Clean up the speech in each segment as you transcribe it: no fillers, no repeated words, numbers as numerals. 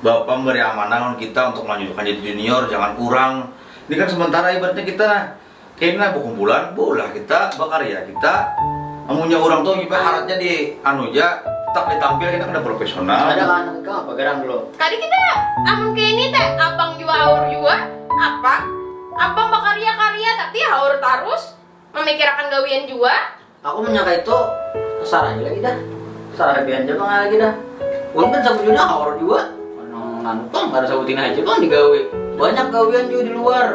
Bapak memberi amanah kita untuk melanjutkan jadi junior, jangan kurang. Ini kan sementara ibaratnya kita kayaknya berkumpulan bola kita, berkarya kita. Amunya orang tuh juga harapnya di anuja tak ditampil kita kan profesional. Ada kan kau apa gerang dulu? Tadi kita amun kayak ini teh abang juga haur juga apa? Abang berkarya-karya tapi haur terus memikirkan gawian juga. Aku menyangka itu kesar aja lagi dah. Kesar biar aja bang lagi dah. Uang kan sabujuna haur juga. Nonton nggak ada sabutin aja bang digawe. Banyak gawian juga di luar.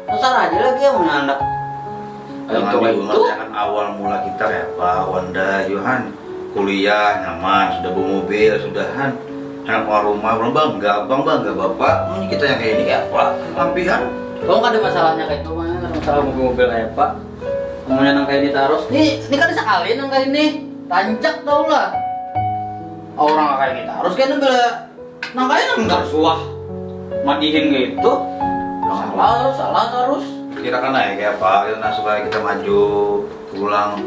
Kesar aja lagi ya menandak. Jangan diulang awal mula kita kayak Pak Wanda Johan kuliah nyaman, sudah bawa mobil, sudahan anak rumah, belum bangga bapak, ini kita yang kayak ini kayak apa? Lampihan. Kau nggak ada masalahnya kayak itu mah, nggak ada masalah mobil kayak Pak. Kemudian nang kayak ini taruh, ini kan sekali nang kayak ini, tancap tau lah. Orang kayak ini taruh kan bela, nang kayak nang taruh suah, madihin gitu. Salah terus. Kira kan naik kayak apa? Kita supaya kita maju, pulang.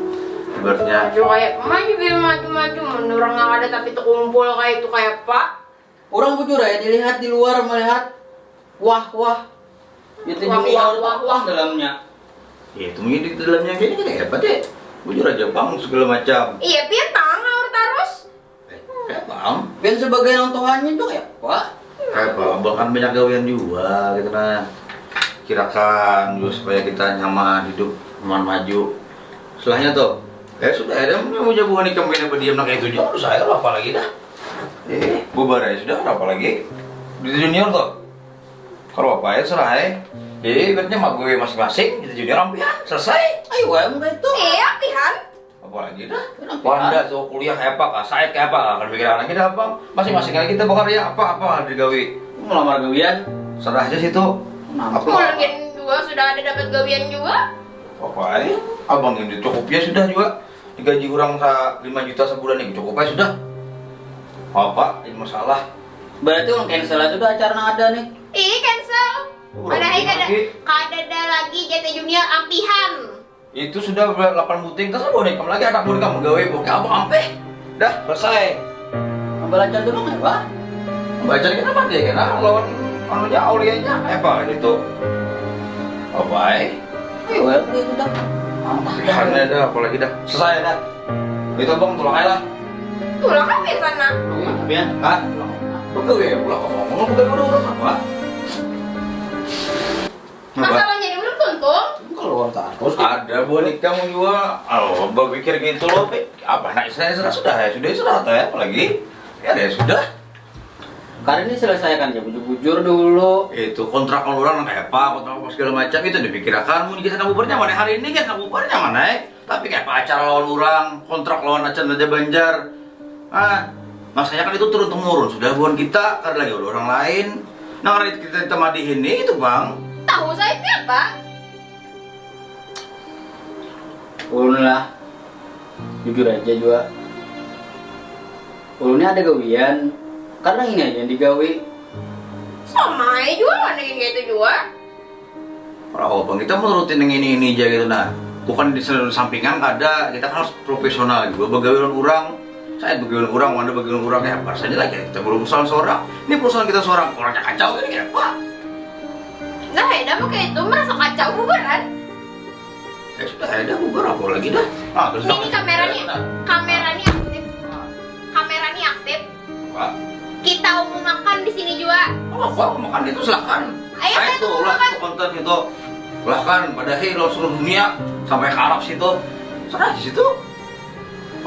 Ibaratnya Maju kayak maju menurut nggak ada tapi terkumpul kayak itu kayak Pak. Orang bujur ya dilihat di luar melihat wah itu junior wah dalamnya. ya itu mungkin di dalamnya kayak ini kayak apa deh? Bujur aja bang segala macam. Iya pian bang haur terus. Kayak bang. Dan sebagai orang tuanya juga ya Pak. Kayak bang, bahkan banyak gawean juga gitu nah. Kirakan juga supaya kita nyaman hidup, nyaman maju. Setelahnya tuh, sudah ada mau jabuan ikan bina berdiam nak kayak itu jauh saya apa lagi dah? Bubar ya sudah apa lagi? Di junior tuh. Kalau apa ya serah ya. Ibaratnya mak gue masing-masing di junior rampian selesai. Ayo enggak itu. Iya pian. Apa lagi dah? Wanda tuh kuliah kayak apa? Saya kayak apa? Kan pikiran lagi dah apa? Masing-masing lagi kita bekerja apa digawe. Melamar gawian. Serah aja situ. Mungkin juga sudah ada dapat gawian juga. Apa ya? Abang ini cukup ya sudah juga. Digaji orang 5 juta sebulan ini cukup ya sudah. Apa? Ini masalah. Berarti orang cancel aja sudah acara ada nih. Ih cancel. Padahal kada lagi jatuh junior ampihan. Itu sudah 8 buting terus boneka lagi anak boneka menggawe bokeh abang ampe. Dah selesai. Pembelajaran dulu nggak Pak? Baca kenapa dia kena lawan anunya aulianya apa gitu. Apa Ayo itu dah. Karena dah apalagi dah. Selesai dah. Itu bang tulang aja lah. Tulang kan di sana. Ya. Hah? Begawe ya pulang ngomong begawe orang apa? Masalahnya dia belum tuntung. Kalau orang terus Ada boneka mau juga. Oh, berpikir gitu loh. Apa nak saya sudah ya apalagi ya sudah. karena ini selesaikan ya bujur-bujur dulu. Itu kontrak orang kayak apa, kontrak apa segala macam itu dipikirkan. Mau kita nak bubarnya mana hari ini kan nak bubarnya mana? Tapi kayak apa acara lawan orang, kontrak lawan acan aja Banjar. Masanya kan itu turun temurun. Sudah bukan kita, karena lagi orang lain. Nah karena kita madihin ini itu bang. Tahu saya siapa? Ulun lah, jujur aja juga. Ulunnya ada gawian, karena ini aja yang digawe. Sama aja juga mana yang kayak itu juga. Oh bang, kita menurutin yang ini aja gitu nah. Bukan di sampingan ada, kita kan harus profesional gitu. Bagaimana orang, saya bagaimana orang, Wanda bagaimana orang ya apa saja lagi. Kita belum perusahaan seorang, ini perusahaan kita seorang, orangnya kacau ini kayak apa? Nah, Heda mah kayak itu merasa kacau bubaran. Ya sudah, ada bubar apa lagi dah? Terus Ini kameranya aktif. Kameranya aktif. Pak, Kita umum makan di sini juga. apa makan itu silakan. Ayo, saya itu tunggu lah makan. itu konten itu. Silakan pada hero seluruh dunia sampai ke Arab situ. Sana di situ.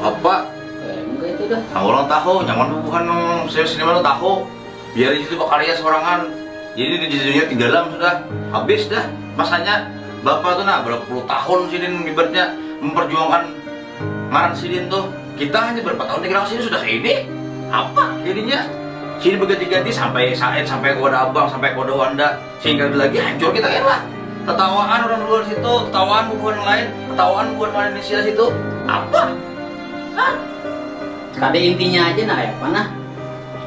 Apa? Enggak itu dah. Nah, orang tahu, nyaman bukan sini mana tahu. Biar di situ berkarya seorangan. Jadi di dunia 3 dalam sudah habis dah masanya. Bapak tuh nah berapa puluh tahun Sidin ibaratnya memperjuangkan ngaran Sidin tuh. Kita hanya berapa tahun di sini sudah kayak ini. Apa jadinya? Sini berganti-ganti sampai Said, sampai kepada Abang, sampai kepada Wanda. Sehingga lagi hancur kita kan lah. Ketawaan orang luar situ, ketawaan hubungan lain, ketawaan hubungan Malaysia situ. Apa? Hah? Kade intinya aja nah ya mana?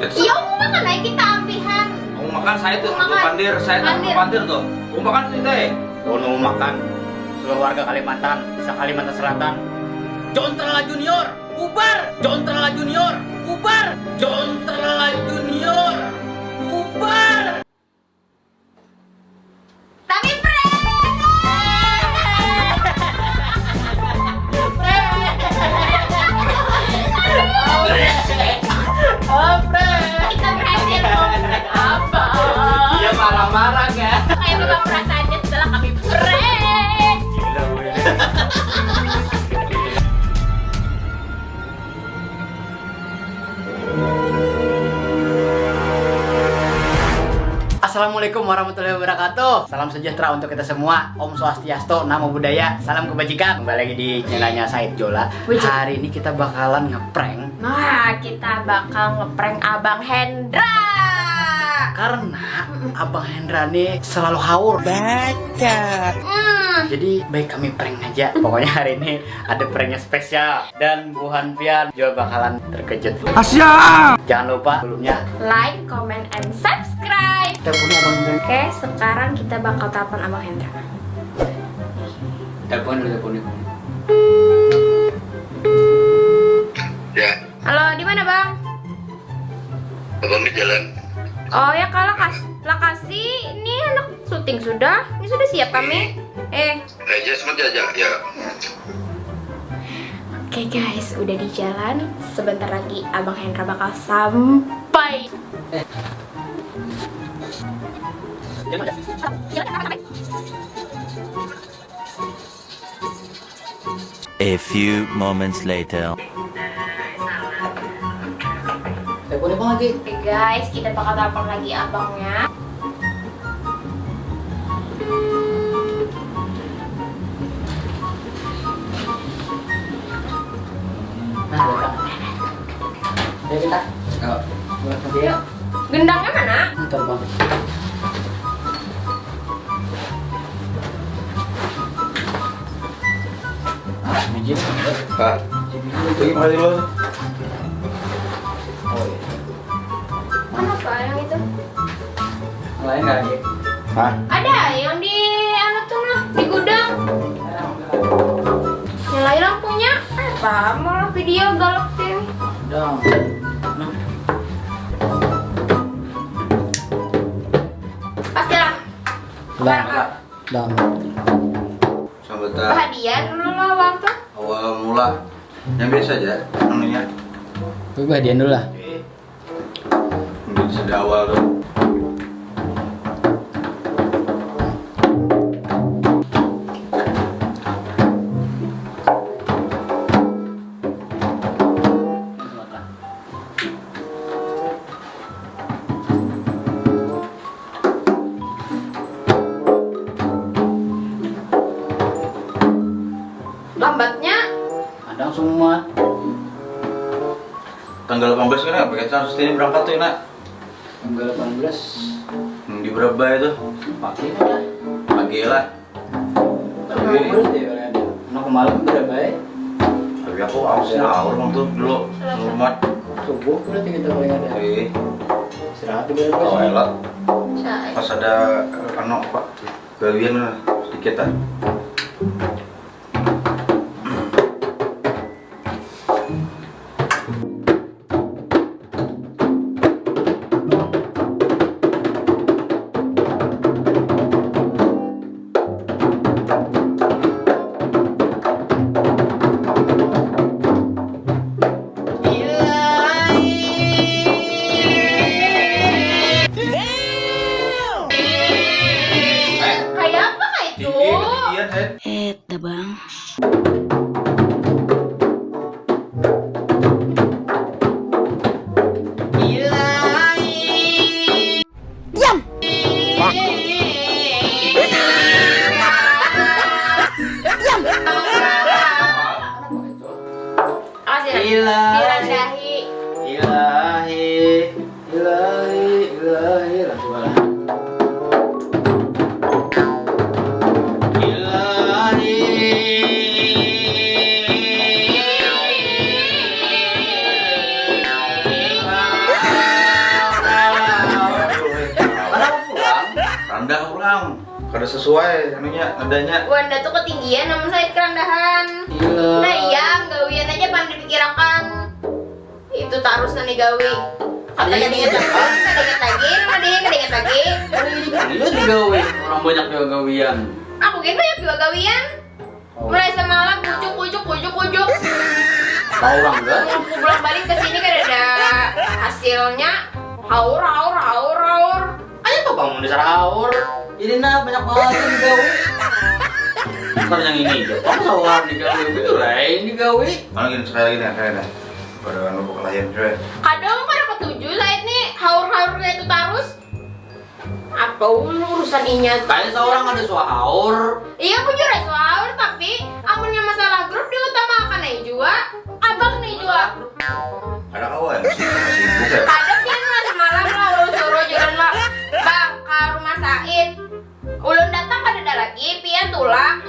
Iya, umum makan aja kita ampihan. Mau makan saya tuh, Mau aku makan. pandir, saya tuh Pandir. pandir tuh. Mau makan tuh teh. Mau makan seluruh warga Kalimantan, bisa Kalimantan Selatan. Jontrala Junior, bubar! Jontrala Junior, bubar! Jontrala Junior, kayak apa perasaannya setelah kami prank? Gila gue. Assalamualaikum warahmatullahi wabarakatuh. Salam sejahtera untuk kita semua. Om Swastiastu, Namo Buddhaya, salam kebajikan. Kembali lagi di channelnya Said Jola. Hari ini kita bakalan ngeprank Nah, kita bakal ngeprank Abang Hendra. karena Abang Hendra nih selalu haur. Jadi baik kami prank aja. Pokoknya hari ini ada pranknya spesial dan Bu Hanfian juga bakalan terkejut. Asyik. Jangan lupa sebelumnya Like, comment, and subscribe. teleponnya Abang Hendra. Oke, sekarang kita bakal telepon Abang Hendra. Telepon dulu, telepon. Ya, Halo, di mana Bang? abang di jalan. Oh ya kalau Lakasi, ini anak syuting sudah. Ini sudah siap kami. Aja sebentar aja, ya. Oke guys, udah di jalan. Sebentar lagi Abang Hendra bakal sampai. A few moments later. Teleponnya Bang lagi. Oke guys, kita bakal telepon lagi abangnya. Nah, udah. Ayo kita. Yuk. Nanti ya. Yuk, gendangnya mana? Ntar Bang. Mijin. Kak, ini masih lo. Oh iya. Mana Pak yang itu? Lain nggak ada? Hah? Ada yang di anu tuh nah, di gudang. Nyalain lampunya. Apa? Malah video galak deh. Dong. Nah. Pasti lah. Dong. Dong. Sahabat Hadiah dulu lah waktu. awal mula yang biasa aja namanya. Gue hadiah dulu lah. Mungkin sudah awal tuh. Lambatnya Kadang semua. Tanggal 18 kan ya, pakai chance ini berangkat tuh nak. Tanggal 18 Di berapa itu? pagi lah. Pagi lah. Tapi nah kemarin udah baik. Tapi aku harusnya awal waktu dulu rumah. Subuh berarti kita paling ada. Tapi Istirahat dulu ya. kalau elok saya. pas ada anu apa bagian sedikit lah. Kayak apa kah itu? Ketinggian, Bang. Kasih direndahi. Ilahi langsung lah. rendah ulang kada sesuai anunya nadanya. Wanda tuh ketinggian namun saya kerendahan. Nah iya, gawian aja pandai dipikirakan. Itu tarus nanti gawi. Kata inget lagi, kadinget lagi. Lu digawe orang banyak juga gawian. Aku kan banyak juga gawian. Mulai semalam pucuk. Tahu orang enggak? Aku pulang balik ke sini kan ada hasilnya haur. Ayo tuh kamu di sahur. Ini nah banyak banget yang digawe. Bukan yang ini aja. Kamu sahur digawe gitu lah. Ini gawe. Mana gini sekali lagi nih. Pada anu kelayan cuy. Kadang pada ketujuh saat nih haur-haur kayak itu terus. Apa urusan inya? Kayak seorang ada sahur. Iya bujur ya haur tapi amunnya masalah grup diutamakan aja juga. Abang nih juga. Ada kawan sibuk ya. Kadang dia lah semalam lah ulun suruh jalan lah. Bang ke rumah Said. Ulun datang kada lagi, pian tulak.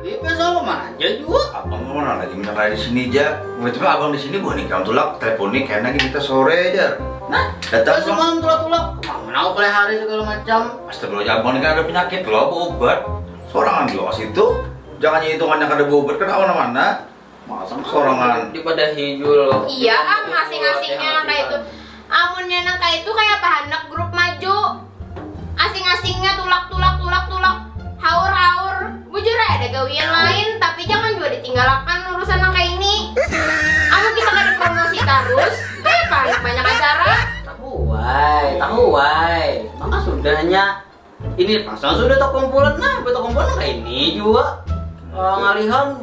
Iya biasa lo mana aja juga. Abang mana lagi menyangka di sini aja. Tiba-tiba abang di sini bukan nih kamu tulak teleponin karena kita sore aja. Nah, datang Terus semalam tulak-tulak. Mana aku play hari segala macam. Astagfirullah, abang ini kan ada penyakit loh, apa obat. Sorangan di awas itu, jangan hitungannya kada obat kan mana-mana. Masa Sorangan. daripada hijul. Iya masing-masingnya kayak itu. Amunnya nang kayak itu kayak apa hendak grup maju. Asing-asingnya tulak. Haur-haur. Bujur ya ada gawian lain tapi jangan juga ditinggalkan urusan nang kayak ini. Amun kita kada promosi terus, kayak banyak acara. Tahu wai. Maka sudahnya ini pasang sudah tak kumpulan nah, betul kumpulan kayak ini juga. Ngalihan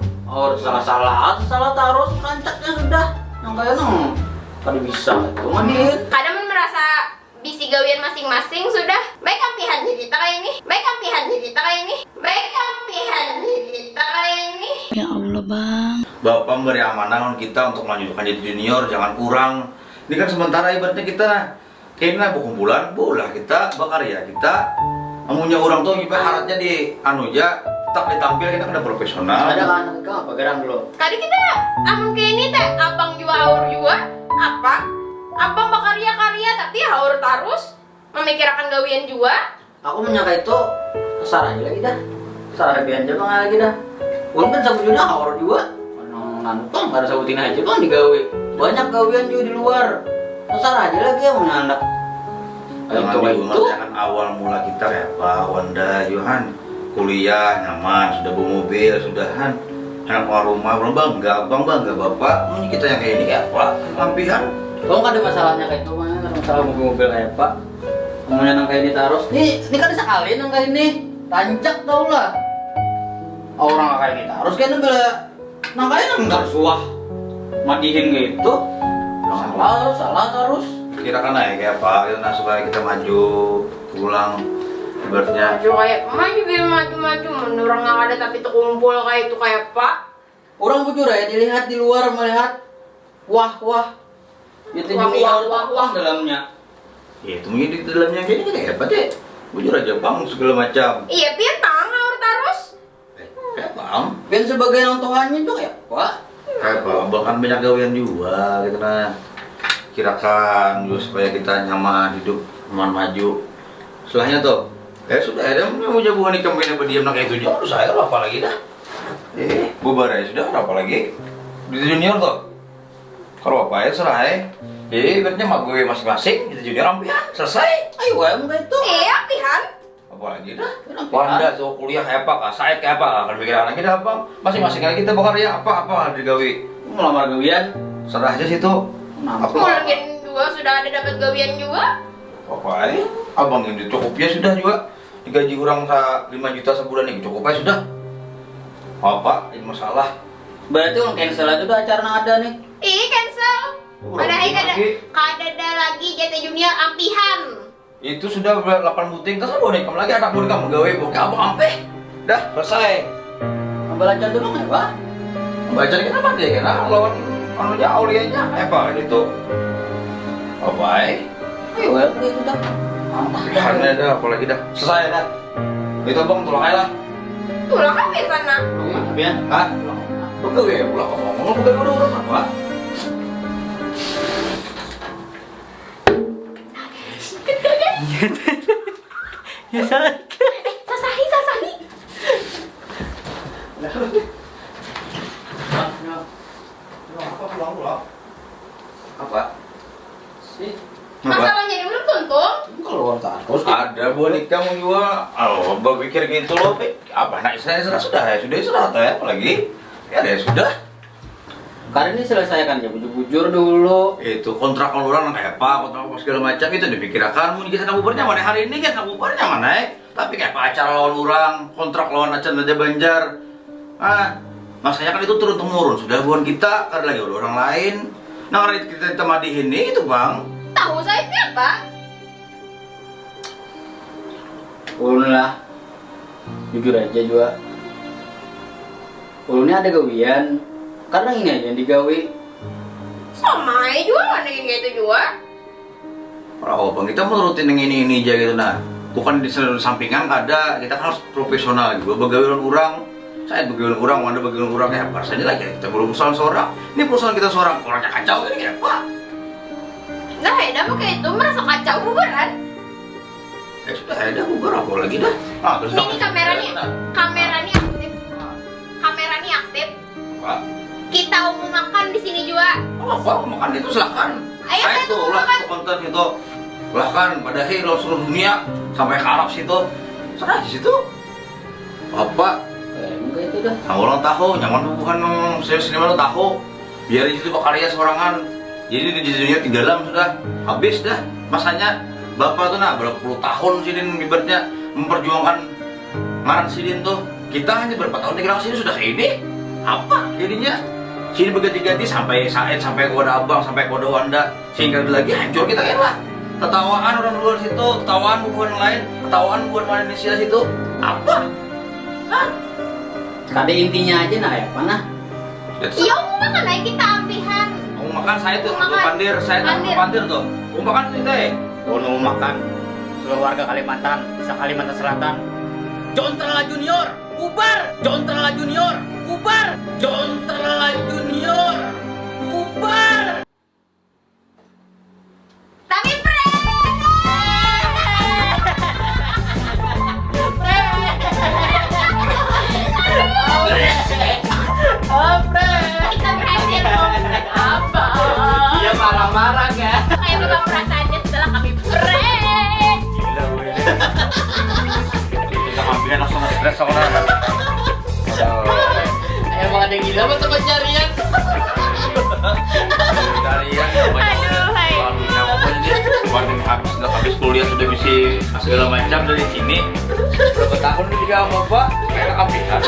salah terus rancaknya sudah. Yang kayak kada bisa itu mandiin. Kadang merasa bisi gawian masing-masing sudah baik ampihan cerita kayak ini. Ya Allah bang. Bapak memberi amanah kita untuk melanjutkan jadi junior, jangan kurang. Ini kan sementara ibaratnya kita kayaknya berkumpulan, bola kita, berkarya kita. Amunya orang tuh kita harapnya di anuja tak ditampil kita kena profesional. Ada kan kamu apa geram dulu? Tadi kita amun kayak ini teh abang juga haur juga apa? Abang berkarya-karya tapi haur terus memikirkan gawian juga. Aku menyangka itu kesar aja lagi dah. Kesar aja aja bang lagi dah. Ulun kan sabujuna haur juga. Nantong nggak ada sabutin aja bang digawe. Banyak gawean juga di luar. Kesar aja lagi ya menandak. Jangan mengerjakan awal mula kita kayak apa, Wanda, Johan kuliah nyaman, sudah bawa mobil, sudahan anak rumah, belum bangga bapak. Ini kita yang kayak ini kayak apa? Lampihan. Kamu kan ada masalahnya kayak itu mah, masalah mobil kayak apa? Ngomongnya nang kayak ini terus. Ini kan sekali nang kayak ini. Tancak tau lah. Orang kayak ini terus kan bela nang kayak nang garsuah. Madihin gitu. Salah terus. Kira-kira ya kayak apa? Kita supaya kita maju pulang. Ibaratnya Maju kayak maju menurut nggak ada tapi terkumpul kayak itu kayak apa? Orang bujur ya dilihat di luar melihat wah. Itu junior wah dalamnya. ya itu mungkin di dalamnya kayak ini hebat deh. Bujur aja bang segala macam. Iya biar bang haur terus. Kayak bang. Dan sebagai orang tuanya juga ya pak. Kayak bang, bahkan banyak gawean juga gitu nah. Kirakan juga supaya kita nyaman hidup, nyaman maju. Setelahnya tuh, sudah ada mau jabuhan ikan beda berdiam nak itu jauh saya lah apa lagi dah. Bubar ya sudah apa lagi? Di junior tuh. Kalau apa ya serah berarti mak gue masing-masing di junior ampihan selesai. Ayo enggak itu. Iya pihan. Apa lagi dah? Wanda tuh kuliah kayak apa? Saya kayak apa? Kan pikiran lagi dah apa? Masing-masing lagi kita bekerja apa digawe. Melamar gawian. Serah aja situ. Mungkin juga sudah ada dapat gawian juga. Apa abang ini cukup ya sudah juga digaji orang 5 juta sebulan ini cukup aja sudah. Apa ini masalah? Berarti orang cancel aja tuh acara ada nih. Ih cancel. Padahal kada lagi JT Junior ampihan. Itu sudah 8 buting terus boleh kamu lagi anak boleh kamu gawe bokeh abang ampe. Dah selesai. Pembelajaran dulu nggak pak? Baca kenapa dia kena lawan anunya aulianya apa gitu. Apa Ayo itu dah. Karena dah apalagi dah selesai dah. Itu bang tolong aja lah. Tulang kan di sana. Biar. Hah? Betul ya pulang ngomong bukan udah apa? Ya salah. Sasahi. Apa pulang? Apa? Sih. Masalahnya dia belum tuntung. Keluar terus. Ada boneka mau juga. Oh, berpikir gitu loh. Apa? Nah, sudah ya sudah tuh ya apalagi. Ya sudah. Karena ini selesaikan aja bujur-bujur dulu. Itu kontrak orang kayak apa, kontrak apa segala macam itu dipikirkan. Mau nikah sama bubarnya mana hari ini kan sama bubarnya mana? Tapi kayak pacar lawan orang, kontrak lawan acan aja Banjar. Masanya kan itu turun temurun. Sudah bukan kita, karena lagi ada orang lain. Nah karena kita madihin ini itu bang. Tahu saya siapa? Ulun lah, jujur aja juga. Ulunnya ada gawian. Karena ini aja yang digawe. Sama aja juga mana yang kayak itu juga. Oh bang, kita mau rutin yang ini aja gitu nah. Bukan di sampingan ada, kita kan harus profesional juga. Bagaimana orang, saya bagaimana orang, Wanda bagaimana orang kayak apa saja lagi. Kita belum perusahaan seorang, ini perusahaan kita seorang, orangnya kacau ini kayak apa? Nah, Eda mah kayak itu merasa kacau bubaran. Sudah ada bubar apa lagi dah? Terus Ini kameranya aktif. Kameranya aktif. Pak, Kita umum makan di sini juga. apa makan itu silakan. Ayo, saya itu tunggu lah makan. itu konten itu. Silahkan pada hero seluruh dunia sampai ke Arab situ. Sana di situ. Apa? Enggak itu dah. Nah, orang tahu, nyaman bukan saya sini malu tahu. Biar di situ karya sorangan. Jadi di dunia tinggalan sudah habis dah masanya. Bapak tuh nah berapa puluh tahun sidin ibaratnya memperjuangkan ngaran sidin tuh. Kita hanya berapa tahun tinggal sini sudah ini. Apa jadinya? Sini berganti-ganti sampai Said, sampai kepada Abang, sampai kepada Wanda. Sehingga lagi hancur kita kan lah. Ketawaan orang luar situ, ketawaan hubungan lain, ketawaan hubungan Indonesia situ. Apa? Hah? Kade intinya aja nah ya, mana? Iya, umum makan aja kita ambihan. Mau makan saya tuh, Mau aku makan. pandir, saya tuh Pandir. pandir tuh. Mau makan tuh teh. Mau makan seluruh warga Kalimantan, bisa Kalimantan Selatan. John Trala Junior, bubar! John Trala Junior, bubar! John Trala Junior, bubar! Tapi kita berhasil membuat apa? Dia marah-marah kan? Kayak bapak perasaannya setelah kami prank. Gila gue. Kita ambilnya langsung stres sama Emang ada yang gila apa teman carian? dari yang lalunya pokoknya dia kemarin habis kuliah sudah bisa segala macam dari sini. Berapa tahun dia juga sama bapak kayak kampihan.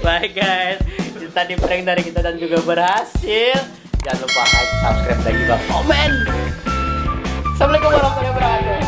Baik guys, itu tadi prank dari kita dan juga berhasil. Jangan lupa like, subscribe, dan juga komen. Assalamualaikum.